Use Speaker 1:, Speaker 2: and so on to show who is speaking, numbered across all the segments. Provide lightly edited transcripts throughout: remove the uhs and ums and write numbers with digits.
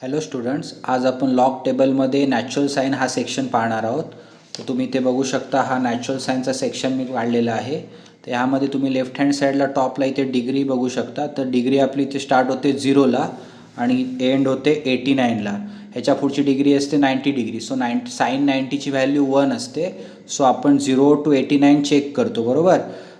Speaker 1: Hello students, आज आपण log टेबलमध्ये नॅचरल साईन हा सेक्शन पाहणार आहोत. तर तुम्ही ते बघू शकता. हा नॅचरल साईनचा सेक्शन मी काढलेला आहे. तर ह्यामध्ये तुम्ही लेफ्ट हँड साईडला टॉपला इथे डिग्री बघू शकता. तर डिग्री आपली इथे स्टार्ट होते 0ला आणि एंड होते 89ला. ह्याच्या पुढची डिग्री असते 90 डिग्री. सो साईन 90ची व्हॅल्यू 1 असते. सो आपण 0 to 89 चेक करतो, बरोबर.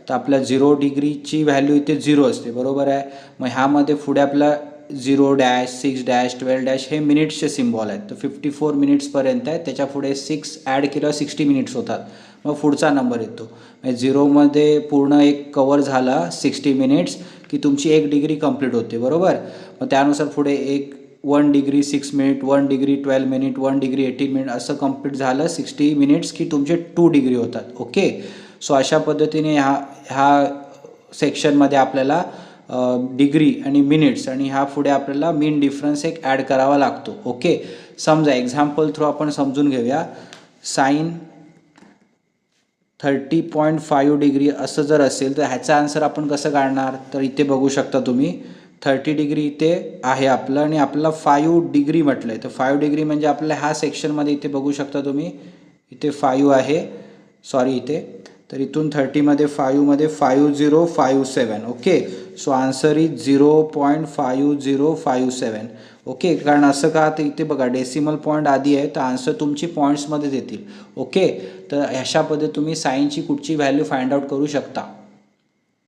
Speaker 1: तर आपल्या 0 डिग्रीची व्हॅल्यू इथे 0 असते, बरोबर आहे. मग ह्यामध्ये पुढे आपला 0-6-12 हे मिनिट्सचे सिम्बॉल आहेत. तर 54 मिनिट्सपर्यंत आहे. त्याच्या पुढे 6 ॲड केलं 60 मिनिट्स होतात. मग पुढचा नंबर येतो. म्हणजे 0मध्ये पूर्ण एक कवर झाला 60 मिनिट्स की तुमची 1 डिग्री कंप्लीट होते, बरोबर. मग त्यानुसार पुढे 1 degree 6 minute, 1 degree 12 minute, 1 degree 18 minute असं कंप्लीट झालं 60 मिनिट्स की तुमचे 2 डिग्री होतात. ओके. सो अशा पद्धतीने ह्या सेक्शनमध्ये आपल्याला डिग्री आणि मिनिट्स आणि ह्या पुढे आपल्याला मीन डिफरन्स एक ॲड करावा लागतो. ओके. समजा एक्झाम्पल थ्रू आपण समजून घेऊया. साईन 30.5 डिग्री असं जर असेल तर ह्याचा आन्सर आपण कसं काढणार. तर इथे बघू शकता तुम्ही 30 डिग्री इथे आहे आपलं आणि आपल्याला 5 डिग्री म्हटलं आहे. तर 5 डिग्री म्हणजे आपल्याला ह्या सेक्शनमध्ये इथे बघू शकता तुम्ही इथे 5 आहे, सॉरी इथे. तर इथून 30मध्ये 5मध्ये 5057. Okay. So answer is 0.5057. Okay. कारण असं का, तर इथे बघा डेसिमल पॉईंट आधी आहे तर आन्सर तुमची पॉईंट्समध्येच येतील. ओके. तर अशा पद्धतीने तुम्ही साईनची कुठची व्हॅल्यू फाइंड आउट करू शकता.